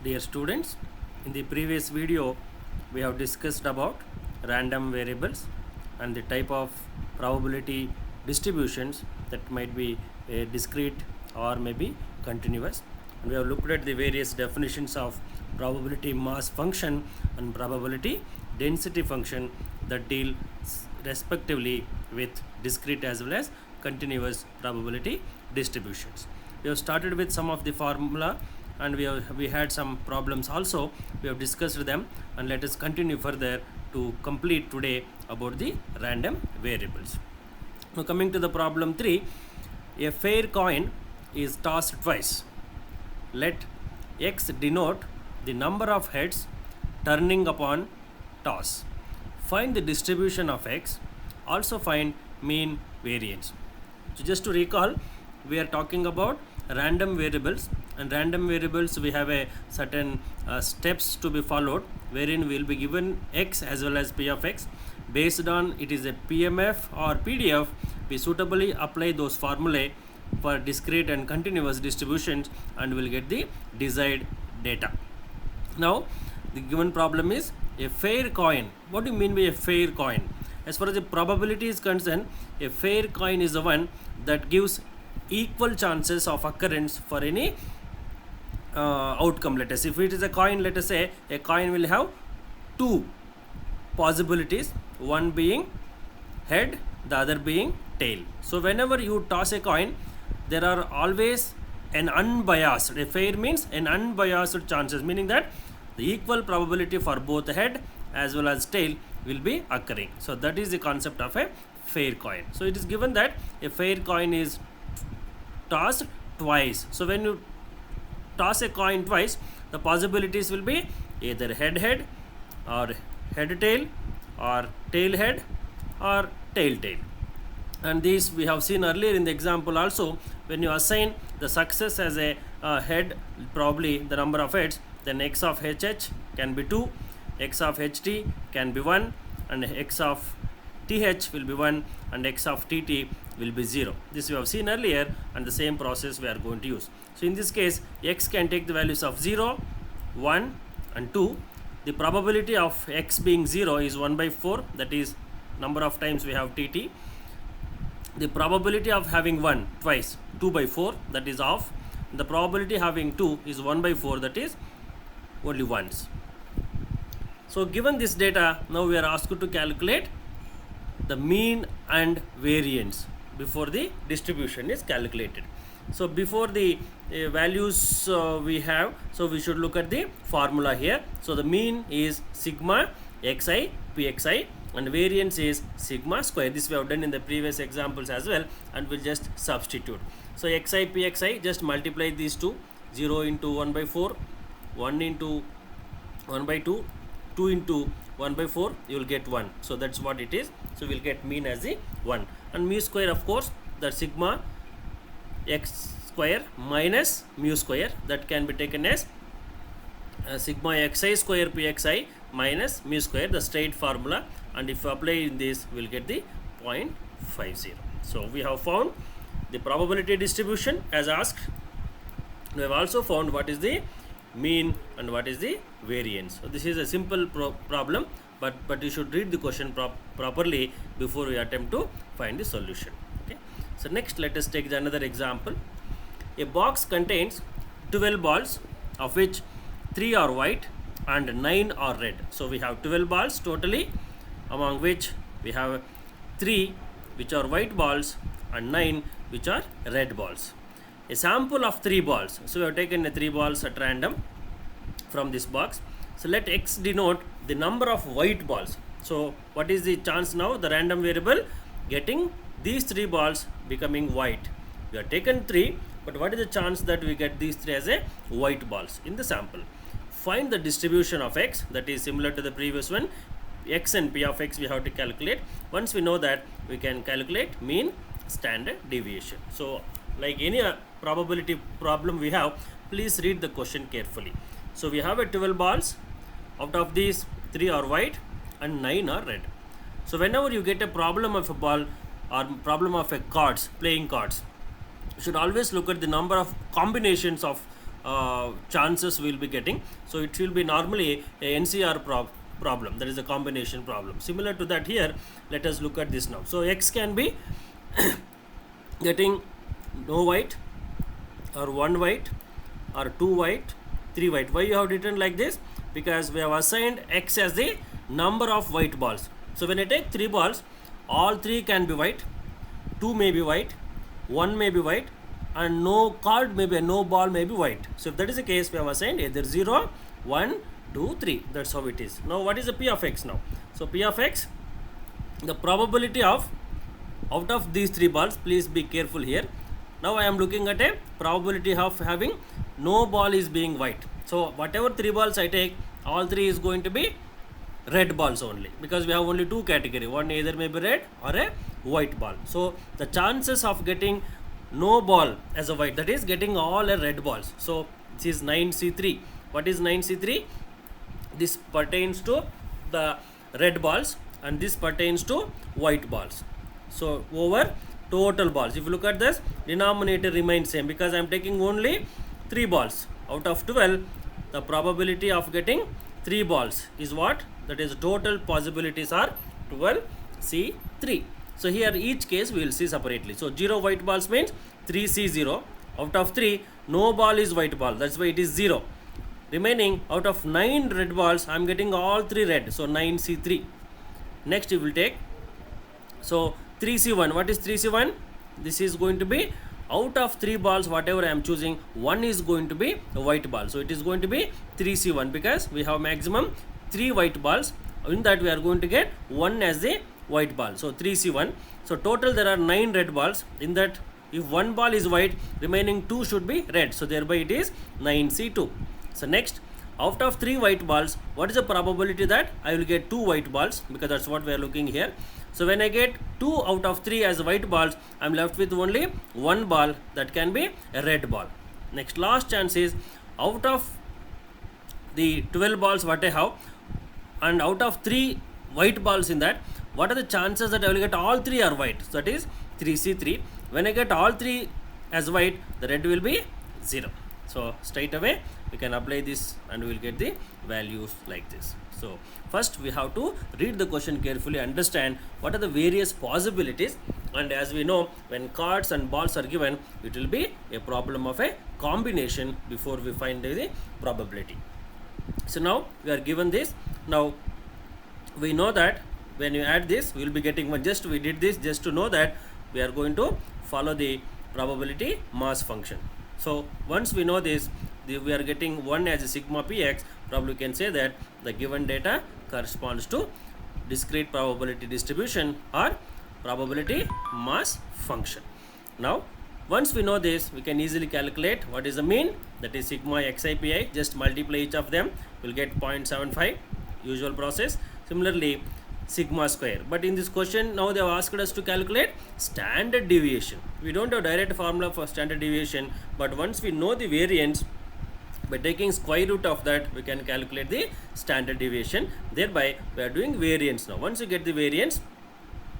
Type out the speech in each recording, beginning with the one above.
Dear students, in the previous video we have discussed about random variables and the type of probability distributions that might be discrete or maybe continuous, and we have looked at the various definitions of probability mass function and probability density function that deal respectively with discrete as well as continuous probability distributions. We have started with some of the formula, and we had some problems also. We have discussed them, and let us continue further to complete today about the random variables. Now coming to the problem 3, a fair coin is tossed twice. Let x denote the number of heads turning upon toss. Find the distribution of x. Also find mean variance. So just to recall, we are talking about random variables, and random variables we have a certain steps to be followed, wherein we will be given x as well as p of x. Based on it is a PMF or PDF, we suitably apply those formulae for discrete and continuous distributions and will get the desired data. Now the given problem is a fair coin. What do you mean by a fair coin? As far as the probability is concerned, a fair coin is the one that gives equal chances of occurrence for any outcome. Let us say if it is a coin, let us say a coin will have two possibilities, one being head, the other being tail. So whenever you toss a coin, there are always an unbiased, a fair means an unbiased chances, meaning that the equal probability for both head as well as tail will be occurring. So that is the concept of a fair coin. So it is given that a fair coin is tossed twice. So when you toss a coin twice, the possibilities will be either head or head tail or tail head or tail tail. And these we have seen earlier in the example also. When you assign the success as a head, probably the number of heads, then x of hh can be 2, x of ht can be 1, and x of th will be 1, and x of tt will be 0. This we have seen earlier, and the same process we are going to use. So in this case, x can take the values of 0, 1 and 2. The probability of x being 0 is 1 by 4, that is number of times we have tt. The probability of having 1 twice, 2 by 4, that is half. The probability having 2 is 1 by 4, that is only once. So given this data, now we are asked to calculate the mean and variance before the distribution is calculated. So before the values we have, so we should look at the formula here. So the mean is sigma xi pxi, and variance is sigma square. This we have done in the previous examples as well, and we'll just substitute. So xi pxi, just multiply these two, 0 into 1 by 4, 1 into 1 by 2, 2 into 1 by 4, you will get 1. So that's what it is. So we'll get mean as the 1, and mu square, of course, the sigma x square minus mu square, that can be taken as sigma xi square pxi minus mu square, the straight formula, and if you apply in this, we'll get the 0.50. So we have found the probability distribution as asked. We have also found what is the mean and what is the variance. So this is a simple problem, but you should read the question properly before we attempt to find the solution. Okay. So next, let us take another example. A box contains 12 balls, of which 3 are white and 9 are red. So we have 12 balls totally, among which we have 3 which are white balls and 9 which are red balls. A sample of 3 balls. So we have taken 3 balls at random from this box. So let x denote the number of white balls. So what is the chance now? The random variable getting these 3 balls becoming white. We have taken 3, but what is the chance that we get these 3 as a white balls in the sample? Find the distribution of x, that is similar to the previous one. X and p of x we have to calculate. Once we know that, we can calculate mean, standard deviation. So like any probability problem we have, please read the question carefully. So we have a 12 balls. Out of these, 3 are white and 9 are red. So whenever you get a problem of a ball or problem of a cards, playing cards, you should always look at the number of combinations of chances we will be getting. So it will be normally a NCR problem, that is a combination problem. Similar to that here, let us look at this now. So X can be getting no white or one white or two white, three white. Why you have written like this? Because we have assigned X as the number of white balls. So when I take three balls, all three can be white, two may be white, one may be white, and no card may be, no ball may be white. So if that is the case, we have assigned either 0, 1, 2, 3. That's how it is. Now what is the P of X now? So P of X, the probability of out of these three balls, please be careful here. Now I am looking at a probability of having no ball is being white. So whatever three balls I take, all three is going to be red balls only, because we have only two category. One either may be red or a white ball. So the chances of getting no ball as a white, that is getting all a red balls. So this is 9C3. What is 9C3? This pertains to the red balls and this pertains to white balls. So over total balls, if you look at this, denominator remains same because I am taking only 3 balls out of 12. The probability of getting 3 balls is what? That is total possibilities are 12C3. So here each case we will see separately. So 0 white balls means 3C0. Out of 3, no ball is white ball. That's why it is 0. Remaining out of 9 red balls, I am getting all 3 red. So 9C3. Next you will take, so 3C1. What is 3C1? This is going to be out of 3 balls, whatever I am choosing, 1 is going to be a white ball. So it is going to be 3C1 because we have maximum 3 white balls. In that we are going to get 1 as the white ball. So 3C1. So total there are 9 red balls. In that, if 1 ball is white, remaining 2 should be red. So thereby it is 9C2. So next, out of 3 white balls, what is the probability that I will get 2 white balls? Because that's what we are looking here. So when I get 2 out of 3 as white balls, I am left with only 1 ball that can be a red ball. Next, last chance is out of the 12 balls what I have, and out of 3 white balls in that, what are the chances that I will get all 3 are white? So that is 3C3. When I get all 3 as white, the red will be 0. So straight away we can apply this and we will get the values like this. So first we have to read the question carefully, understand what are the various possibilities, and as we know, when cards and balls are given, it will be a problem of a combination before we find the probability. So now we are given this. Now we know that when you add this, we will be getting one. Just we did this just to know that we are going to follow the probability mass function. So once we know this, we are getting 1 as a sigma px. Probably we can say that the given data corresponds to discrete probability distribution or probability mass function. Now once we know this, we can easily calculate what is the mean, that is sigma xi pi. Just multiply each of them, we will get 0.75, usual process. Similarly sigma square, but in this question now they have asked us to calculate standard deviation. We don't have direct formula for standard deviation, but once we know the variance, by taking square root of that we can calculate the standard deviation. Thereby we are doing variance now. Once you get the variance,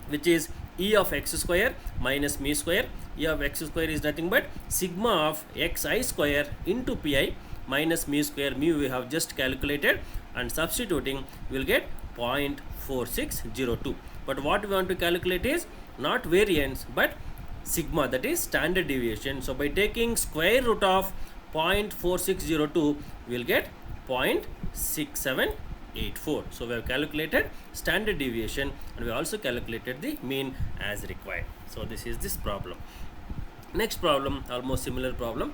which is e of x square minus mu square, e of x square is nothing but sigma of xi square into pi minus mu square. Mu we have just calculated, and substituting we will get 0.4602. But what we want to calculate is not variance but sigma, that is standard deviation. So by taking square root of 0.4602, we will get 0.6784. So we have calculated standard deviation and we also calculated the mean as required. So this is this problem. Next problem, almost similar problem.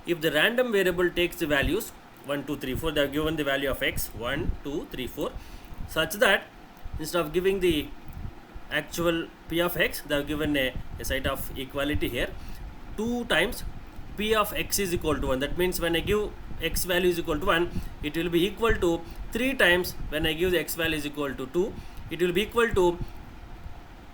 If the random variable takes the values 1, 2, 3, 4, they have given the value of x 1, 2, 3, 4, such that instead of giving the actual p of x, they have given a site of equality here. 2 times p of x is equal to 1. That means when I give x value is equal to 1, it will be equal to 3 times when I give the x value is equal to 2. It will be equal to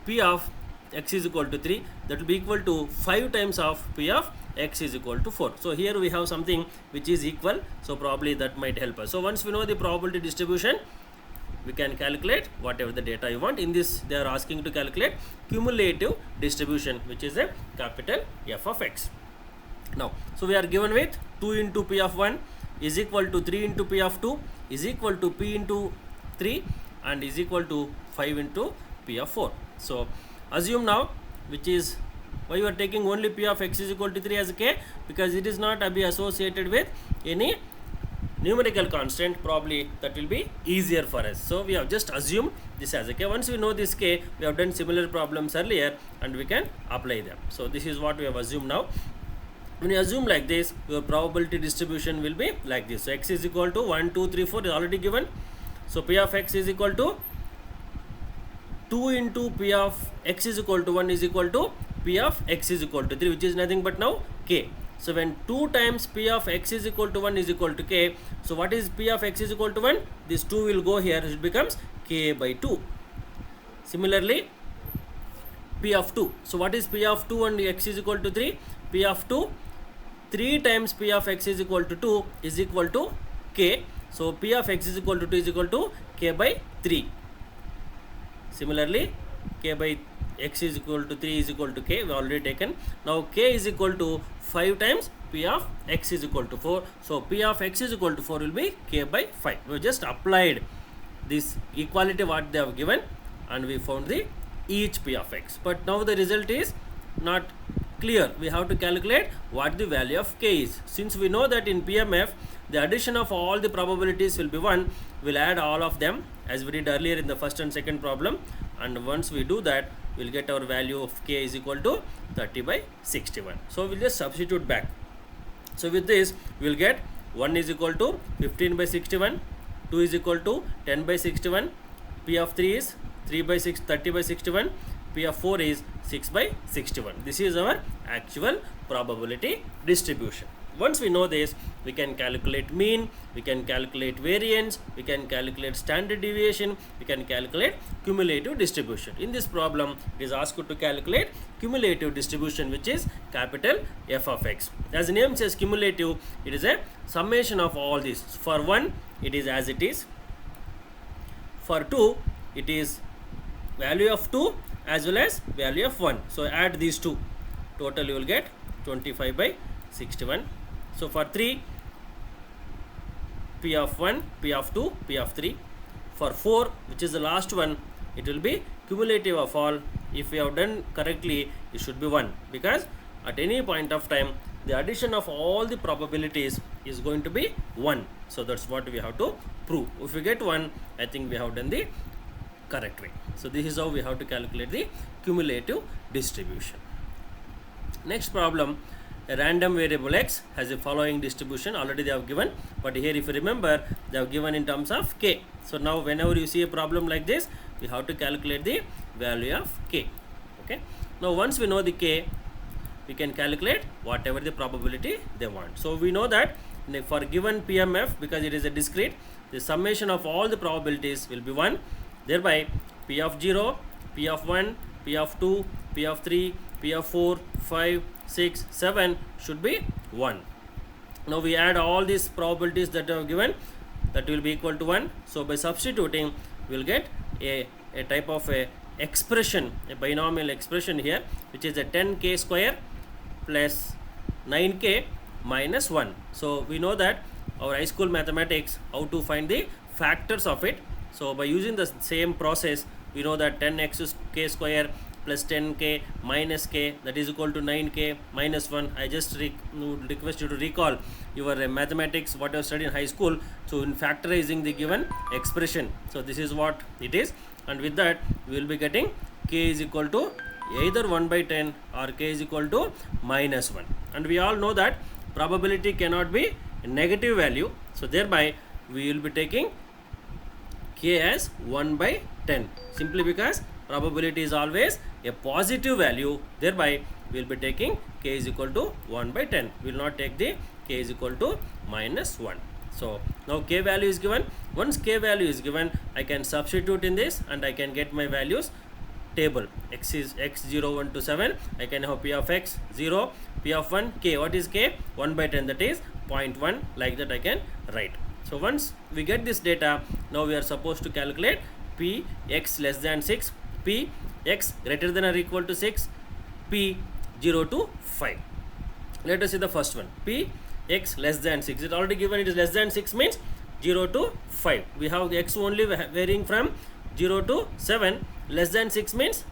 p of x is equal to 3. That will be equal to 5 times of p of x is equal to 4. So here we have something which is equal. So probably that might help us. So once we know the probability distribution, we can calculate whatever the data you want. In this they are asking to calculate cumulative distribution, which is a capital F of x. Now, so we are given with 2 into p of 1 is equal to 3 into p of 2 is equal to p into 3 and is equal to 5 into p of 4. So assume now, which is why you are taking only p of x is equal to 3 as k, because it is not be associated with any numerical constant. Probably that will be easier for us. So we have just assumed this as a k. Once we know this k, we have done similar problems earlier and we can apply them. So this is what we have assumed now. When you assume like this, your probability distribution will be like this. So x is equal to 1, 2, 3, 4 is already given. So p of x is equal to 2 into p of x is equal to 1 is equal to p of x is equal to 3, which is nothing but now k. So when 2 times p of x is equal to 1 is equal to k, so what is p of x is equal to 1? This 2 will go here, it becomes k by 2. Similarly, p of 2. So what is p of 2 and x is equal to 3? P of 2, 3 times p of x is equal to 2 is equal to k. So p of x is equal to 2 is equal to k by 3. Similarly, k by x is equal to 3 is equal to k, we already taken. Now k is equal to 5 times p of x is equal to 4. So p of x is equal to 4 will be k by 5. We just applied this equality what they have given and we found the each p of x. But now the result is not clear. We have to calculate what the value of k is. Since we know that in PMF the addition of all the probabilities will be 1, we'll add all of them as we did earlier in the first and second problem, and once we do that, we'll get our value of k is equal to 30 by 61. So we'll just substitute back. So with this, we'll get 1 is equal to 15 by 61, 2 is equal to 10 by 61, p of 3 is 3 by 6, 30 by 61, p of 4 is 6 by 61. This is our actual probability distribution. Once we know this, we can calculate mean, we can calculate variance, we can calculate standard deviation, we can calculate cumulative distribution. In this problem, it is asked to calculate cumulative distribution, which is capital F of x. As the name says cumulative, it is a summation of all these. For 1, it is as it is. For 2, it is value of 2 as well as value of 1. So add these two. Total you will get 25 by 61. So for 3, p of 1, p of 2, p of 3. For 4, which is the last one, it will be cumulative of all. If we have done correctly, it should be 1, because at any point of time, the addition of all the probabilities is going to be 1. So that's what we have to prove. If we get 1, I think we have done the correct way. So this is how we have to calculate the cumulative distribution. Next problem, a random variable x has the following distribution. Already they have given, but here if you remember, they have given in terms of k. So now whenever you see a problem like this, we have to calculate the value of k. Okay. Now once we know the k, we can calculate whatever the probability they want. So we know that for given PMF, because it is a discrete, the summation of all the probabilities will be 1. Thereby p of 0, p of 1, p of 2, p of 3, p of 4, 5, 6, 7 should be 1. Now we add all these probabilities that are given, that will be equal to 1. So by substituting, we will get a type of a expression, a binomial expression here, which is a 10k square plus 9k minus 1. So we know that our high school mathematics, how to find the factors of it. So by using the same process, we know that 10x k square plus 10k minus k, that is equal to 9k minus 1. I just request you to recall your mathematics, what you have studied in high school. So in factorizing the given expression, so this is what it is, and with that we will be getting k is equal to either 1 by 10 or k is equal to minus 1. And we all know that probability cannot be a negative value, so thereby we will be taking k as 1 by 10, simply because probability is always a positive value. Thereby we will be taking k is equal to 1 by 10. We will not take the k is equal to minus 1. So now k value is given. Once k value is given, I can substitute in this and I can get my values table. X is x 0, 1 to 7. I can have p of x 0, p of 1 k. What is k? 1 by 10, that is 0.1. Like that I can write. So once we get this data, now we are supposed to calculate p x less than 6, p x greater than or equal to 6, p 0 to 5. Let us see the first one. P x less than 6. It already given it is less than 6 means 0 to 5. We have the x only varying from 0 to 7. Less than 6 means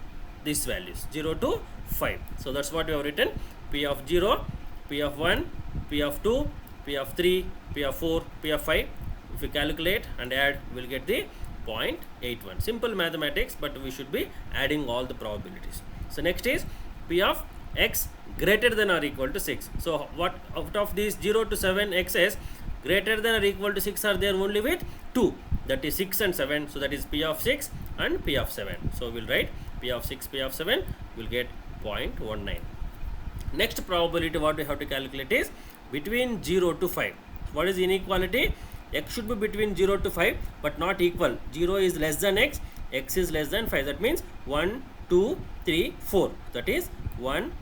these values 0 to 5. So that's what we have written. P of 0, P of 1, P of 2, P of 3, P of 4, P of 5. If we calculate and add, we'll get the 0.81. Simple mathematics, but we should be adding all the probabilities. So next is P of x greater than or equal to 6. So what out of these 0 to 7 x's, greater than or equal to 6 are there only with 2, that is 6 and 7. So that is P of 6 and P of 7. So we'll write P of 6, P of 7, we'll get 0.19. Next probability what we have to calculate is between 0 to 5. What is inequality? X should be between 0 to 5 but not equal. 0 is less than x, x is less than 5. That means 1, 2, 3, 4. That is 1,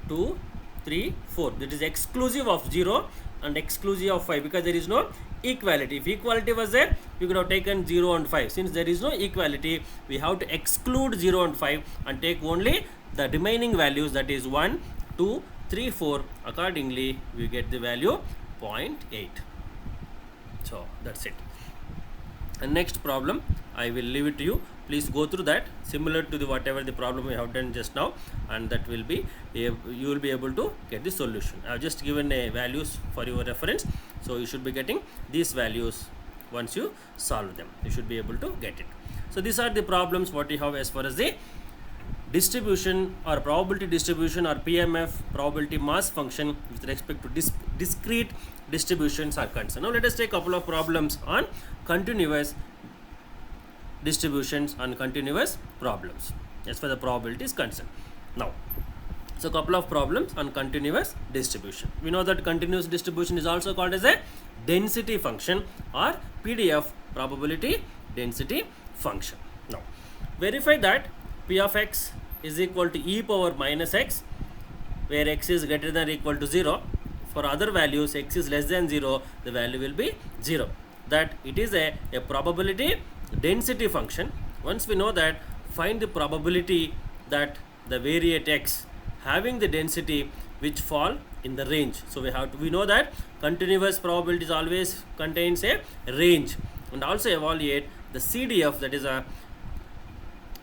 2, 3, 4. That is exclusive of 0 and exclusive of 5 because there is no equality. If equality was there, we could have taken 0 and 5. Since there is no equality, we have to exclude 0 and 5 and take only the remaining values, that is 1, 2, 3, 4. Accordingly, we get the value 0.8. So that's it. And next problem, I will leave it to you. Please go through that, similar to the whatever the problem we have done just now, and that will be you will be able to get the solution. I have just given values for your reference, so you should be getting these values once you solve them. You should be able to get it. So these are the problems what we have as far as the distribution or probability distribution or PMF, probability mass function, with respect to discrete distributions are concerned. Now let us take a couple of problems on continuous distributions and continuous problems as far as the probability is concerned. Now, so couple of problems on continuous distribution. We know that continuous distribution is also called as a density function or PDF, probability density function. Now, verify that P of x is equal to e power minus x, where x is greater than or equal to 0. For other values, x is less than 0, the value will be 0. That it is a probability density function. Once we know that, find the probability that the variate x having the density which fall in the range. So we know that continuous probabilities always contains a range, and also evaluate the CDF, that is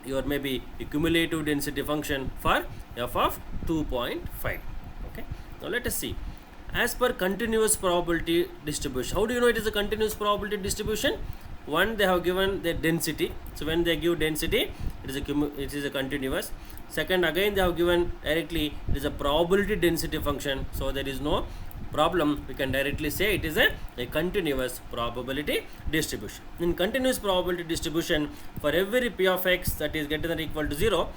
your maybe cumulative density function for f of 2.5. Okay, now let us see. As per continuous probability distribution, how do you know it is a continuous probability distribution? One, they have given the density. So when they give density, it is a continuous. Second, again they have given directly it is a probability density function. So there is no problem. We can directly say it is a continuous probability distribution. In continuous probability distribution, for every p of x that is greater than or equal to 0,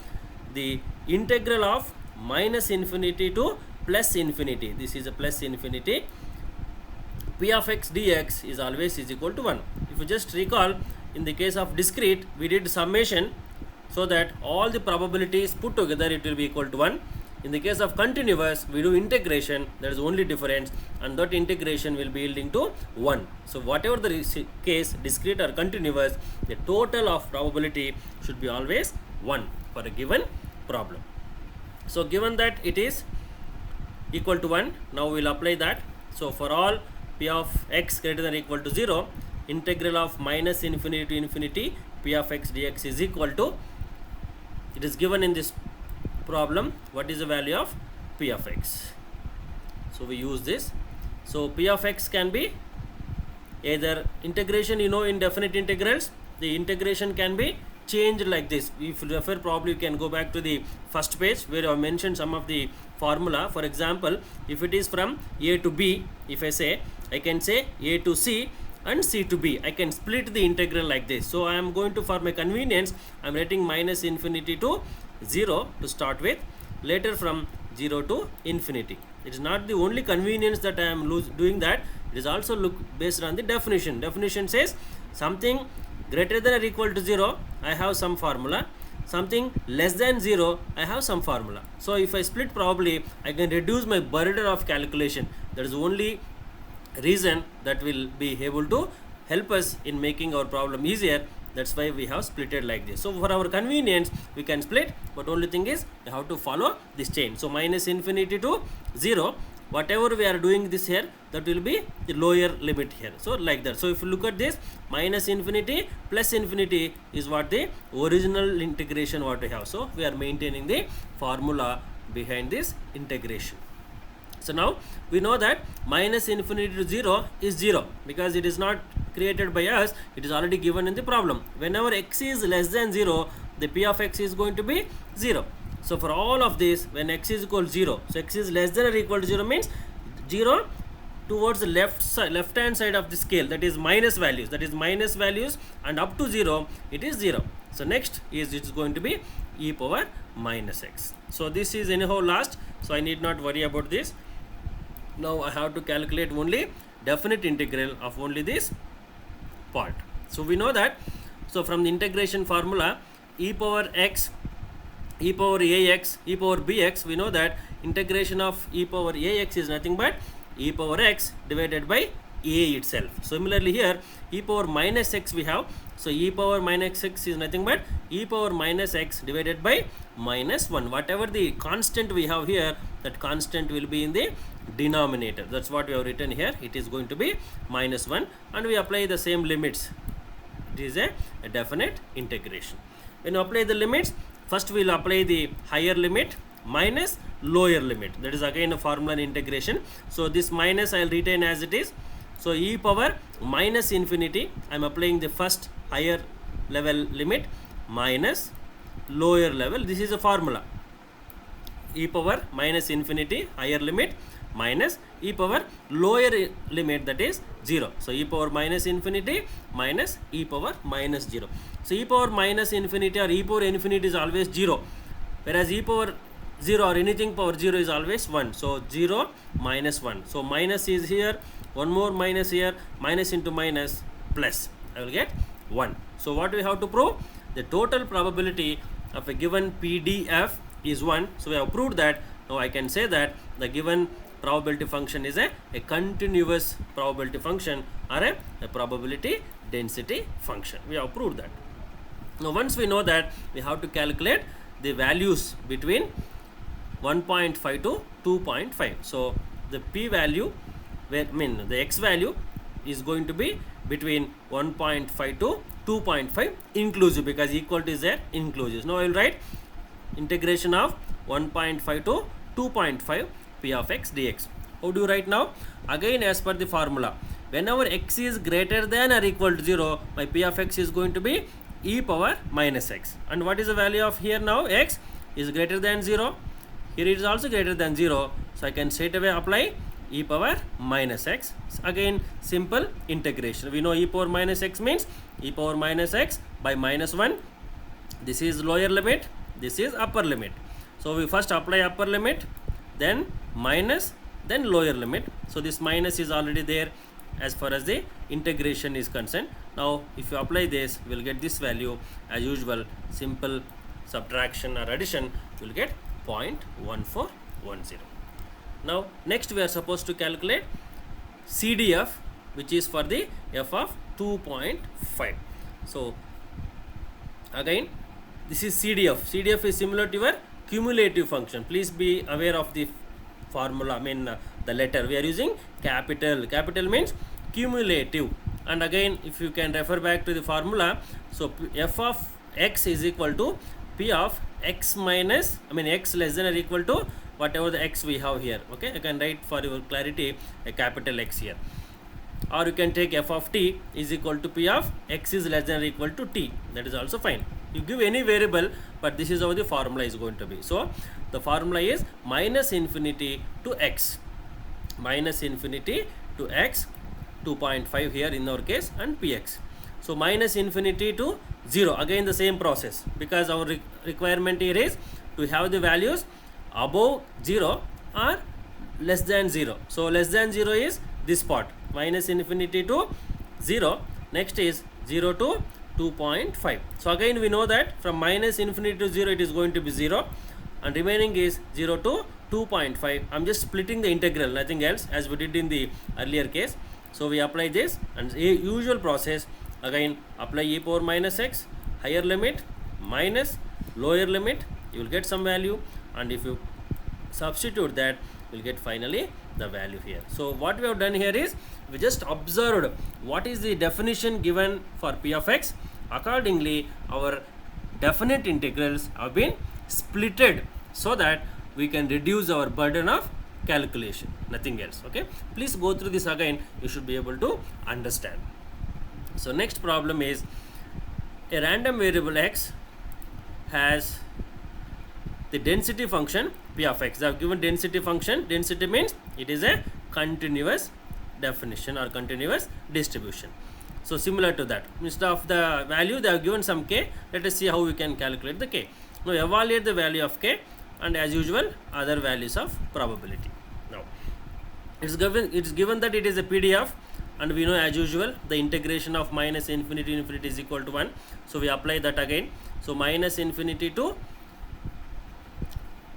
the integral of minus infinity to plus infinity, this is a plus infinity, p of x dx is always is equal to 1. If you just recall, in the case of discrete, we did summation so that all the probabilities put together it will be equal to 1. In the case of continuous, we do integration, that is only difference, and that integration will be yielding to 1. So whatever the case, discrete or continuous, the total of probability should be always 1 for a given problem. So given that it is equal to 1, now we will apply that. So for all p of x greater than or equal to 0, integral of minus infinity to infinity p of x dx is equal to, it is given in this problem, what is the value of p of x. So we use this. So p of x can be either integration, in definite integrals, the integration can be changed like this. If you refer, probably you can go back to the first page where I mentioned some of the formula. For example, if it is from a to b, if I say, I can say a to c and c to b. I can split the integral like this. So I am going to, for my convenience, I am writing minus infinity to 0 to start with, later from 0 to infinity. It is not the only convenience that I am doing that. It is also based on the definition. Definition says something greater than or equal to 0, I have some formula. Something less than 0, I have some formula. So if I split, probably I can reduce my burden of calculation. That is the only reason that will be able to help us in making our problem easier. That's why we have split it like this. So for our convenience, we can split, but only thing is you have to follow this chain. So minus infinity to 0, whatever we are doing this here, that will be the lower limit here. So like that. So if you look at this, minus infinity plus infinity is what the original integration what we have. So we are maintaining the formula behind this integration. So now we know that minus infinity to 0 is 0 because it is not created by us, it is already given in the problem. Whenever x is less than 0, the p of x is going to be 0. So for all of this, when x is equal to 0, so x is less than or equal to 0 means 0 towards the left hand side of the scale, that is minus values, and up to 0 it is 0. So next is it is going to be e power minus x. So this is anyhow last, so I need not worry about this. Now I have to calculate only definite integral of only this part. So we know that, so from the integration formula, e power x, e power ax, e power bx, we know that integration of e power ax is nothing but e power x divided by a itself. Similarly here, e power minus x we have, so e power minus x is nothing but e power minus x divided by minus 1. Whatever the constant we have here, that constant will be in the denominator. That's what we have written here. It is going to be minus 1, and we apply the same limits. It is a definite integration. When you apply the limits, first we will apply the higher limit minus lower limit. That is again a formula in integration. So this minus I will retain as it is. So e power minus infinity, I am applying the first higher level limit minus lower level. This is a formula. E power minus infinity higher limit minus e power lower limit, that is 0. So e power minus infinity minus e power minus 0. So e power minus infinity or e power infinity is always 0, whereas e power 0 or anything power 0 is always 1. So 0 minus 1. So minus is here, one more minus here, minus into minus plus, I will get 1. So what we have to prove? The total probability of a given PDF is 1. So we have proved that. Now I can say that the given probability function is a continuous probability function or a probability density function. We have proved that. Now once we know that, we have to calculate the values between 1.5 to 2.5. So the p value, the x value is going to be between 1.5 to 2.5 inclusive, because equal to is there inclusive. Now I will write integration of 1.5 to 2.5 p of x dx. How do you write now? Again as per the formula, whenever x is greater than or equal to 0, my p of x is going to be e power minus x. And what is the value of here now? X is greater than 0. Here it is also greater than 0. So I can straight away apply e power minus x. Again simple integration. We know e power minus x means e power minus x by minus 1. This is lower limit, this is upper limit. So we first apply upper limit, then minus, then lower limit. So this minus is already there as far as the integration is concerned. Now if you apply this, we will get this value. As usual, simple subtraction or addition, we will get 0.1410. Now next we are supposed to calculate CDF, which is for the f of 2.5. So again this is CDF. CDF is similar to your cumulative function. Please be aware of the formula, the letter. We are using capital. Capital means cumulative. And again, if you can refer back to the formula, so f of x is equal to p of x minus, x less than or equal to whatever the x we have here. Okay, I can write for your clarity a capital X here. Or you can take f of t is equal to p of x is less than or equal to t. That is also fine. You give any variable, but this is how the formula is going to be. So the formula is minus infinity to x. Minus infinity to x, 2.5 here in our case, and px. So minus infinity to 0. Again the same process, because our requirement here is to have the values above 0 or less than 0. So less than 0 is this part, minus infinity to 0. Next is 0 to 2.5. So again we know that from minus infinity to 0 it is going to be 0, and remaining is 0 to 2.5. I am just splitting the integral, nothing else, as we did in the earlier case. So we apply this, and usual process, again apply e power minus x, higher limit minus lower limit, you will get some value, and if you substitute that, we'll get finally the value here. So what we have done here is we just observed what is the definition given for p of x. Accordingly, our definite integrals have been splitted so that we can reduce our burden of calculation, nothing else. Okay, please go through this again, you should be able to understand. So next problem is a random variable x has the density function p of x. They have given density function. Density means it is a continuous definition or continuous distribution. So similar to that, instead of the value they have given some k. Let us see how we can calculate the k. Now evaluate the value of k, and as usual other values of probability. Now it's given that it is a PDF, and we know as usual the integration of minus infinity to infinity is equal to 1. So we apply that again. So minus infinity to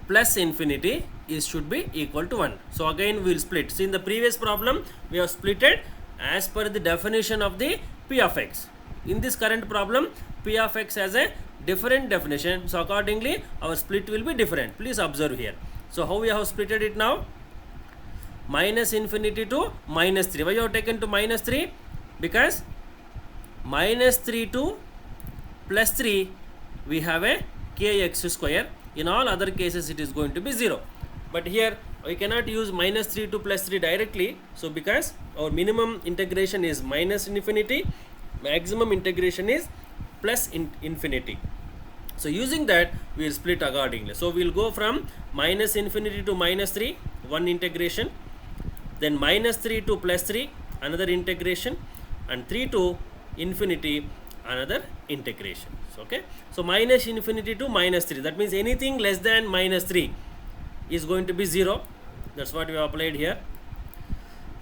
plus infinity should be equal to 1. So again we will split. See, in the previous problem we have splitted as per the definition of the p of x. In this current problem, p of x has a different definition, so accordingly our split will be different. Please observe here. So how we have splitted it now? Minus infinity to minus 3. Why you have taken to minus 3? Because minus 3 to plus 3 we have a kx square. In all other cases it is going to be 0. But here we cannot use minus 3 to plus 3 directly. So because our minimum integration is minus infinity, maximum integration is plus infinity. So using that we will split accordingly. So we will go from minus infinity to minus 3, one integration, then minus 3 to plus 3, another integration, and 3 to infinity, another integration. So, okay, so minus infinity to minus 3, that means anything less than minus 3 is going to be 0. That's what we have applied here.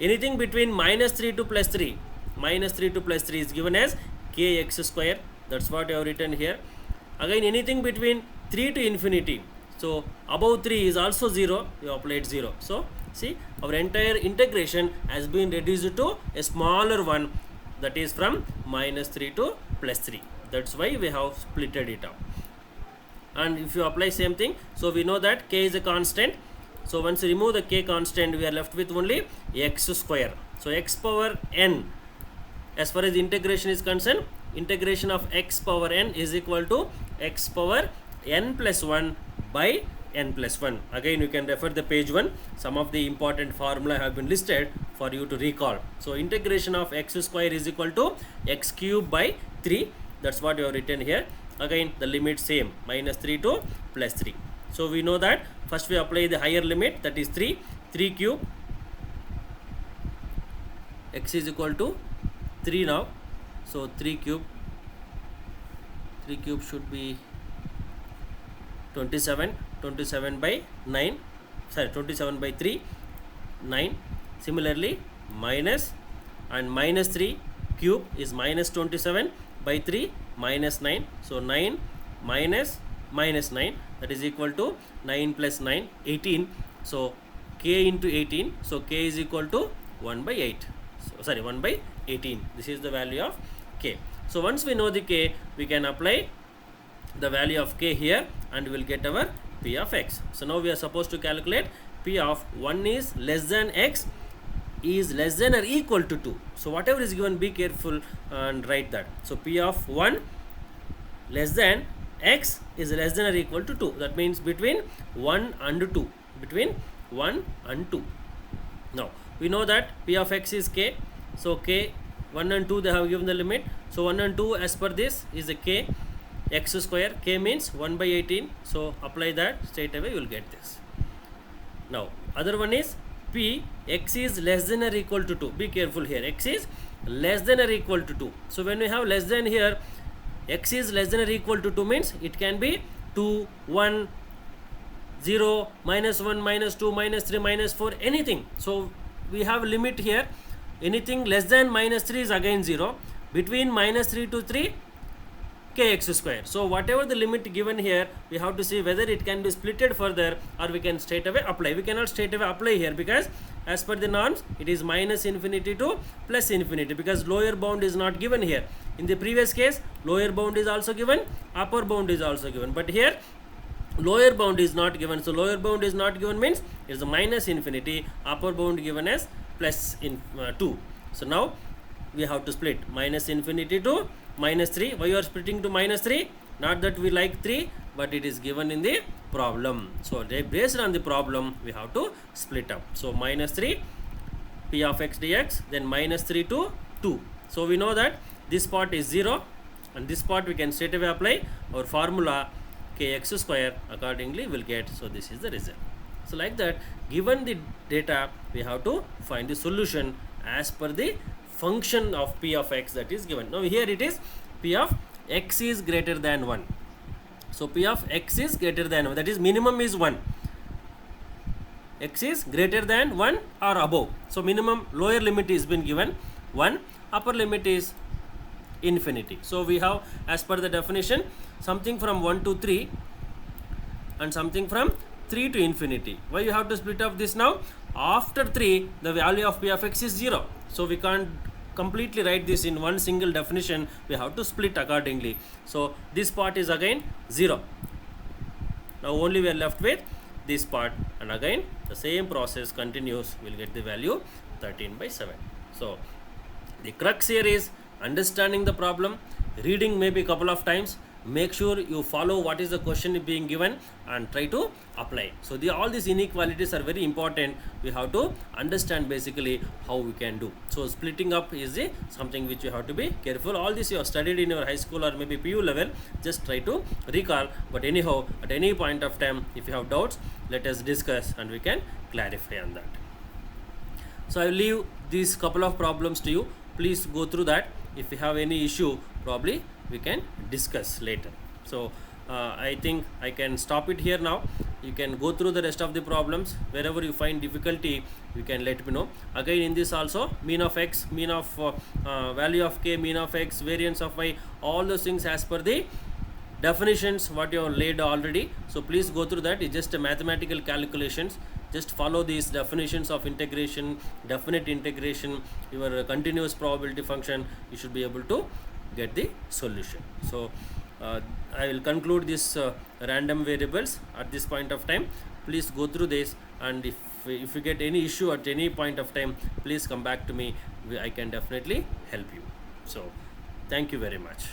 Anything between minus 3 to plus 3, minus 3 to plus 3 is given as kx square. That's what I have written here. Again, anything between 3 to infinity, so above 3 is also 0, we applied 0. So see, our entire integration has been reduced to a smaller one, that is from minus 3 to plus 3. That's why we have splitted it up. And if you apply same thing, so we know that k is a constant. So once you remove the k constant, we are left with only x square. So x power n, as far as integration is concerned, integration of x power n is equal to x power n plus 1 by n plus 1. Again you can refer the page 1. Some of the important formula have been listed for you to recall. So integration of x square is equal to x cube by 3. That's what you have written here. Again the limit same, minus 3 to plus 3. So we know that first we apply the higher limit, that is 3 cube, x is equal to 3 now. So 3 cube should be 27 by 9, sorry 27 by 3, 9. Similarly minus, and minus 3 cube is minus 27 by 3 minus 9. So 9 minus 9, that is equal to 9 plus 9, 18. So k into 18, so k is equal to 1 by 8. So, sorry, 1 by 18. This is the value of k. So once we know the k, we can apply the value of k here and we will get our p of x. So now we are supposed to calculate p of 1 is less than x is less than or equal to 2. So whatever is given, be careful and write that. So p of 1 less than x is less than or equal to 2. That means between 1 and 2. Between 1 and 2. Now we know that p of x is k. So k, 1 and 2 they have given the limit. So 1 and 2 as per this is a k, x square. K means 1 by 18. So apply that, straight away you will get this. Now other one is p, x is less than or equal to 2. Be careful here, x is less than or equal to 2. So when we have less than here, x is less than or equal to 2 means it can be 2, 1, 0, minus 1, minus 2, minus 3, minus 4, anything. So we have limit here. Anything less than minus 3 is again 0. Between minus 3 to 3, kx square. So whatever the limit given here, we have to see whether it can be splitted further or we can straight away apply. We cannot straight away apply here because as per the norms it is minus infinity to plus infinity, because lower bound is not given here. In the previous case lower bound is also given, upper bound is also given, but here lower bound is not given. So lower bound is not given means it's a minus infinity, upper bound given as plus 2. So now we have to split minus infinity to minus 3. Why you are splitting to minus 3? Not that we like 3, but it is given in the problem. So based on the problem, we have to split up. So minus 3 p of x dx, then minus 3 to 2. So we know that this part is 0, and this part we can straight away apply our formula kx square. Accordingly we'll get, so this is the result. So like that, given the data, we have to find the solution as per the function of p of x that is given. Now here it is p of x is greater than 1. So p of x is greater than 1, that is minimum is 1. X is greater than 1 or above. So minimum lower limit is been given 1, upper limit is infinity. So we have, as per the definition, something from 1 to 3 and something from 3 to infinity. Why you have to split up this now? After 3, the value of p of x is 0. So we can't completely write this in one single definition. We have to split accordingly. So this part is again 0. Now only we are left with this part, and again the same process continues. We'll get the value 13/7. So the crux here is understanding the problem, reading maybe a couple of times, make sure you follow what is the question being given and try to apply. So all these inequalities are very important. We have to understand basically how we can do. So splitting up is something which you have to be careful. All this you have studied in your high school or maybe PU level, just try to recall. But anyhow, at any point of time, if you have doubts, let us discuss and we can clarify on that. So I will leave these couple of problems to you. Please go through that. If you have any issue, probably we can discuss later. So I think I can stop it here now. You can go through the rest of the problems. Wherever you find difficulty, you can let me know. Again, in this also, mean of x, mean of value of k, mean of x, variance of y, all those things as per the definitions what you have laid already. So please go through that. It's just a mathematical calculations. Just follow these definitions of integration, definite integration, your continuous probability function. You should be able to get the solution. So I will conclude this random variables at this point of time. Please go through this, and if you get any issue at any point of time, please come back to me. I can definitely help you. So thank you very much.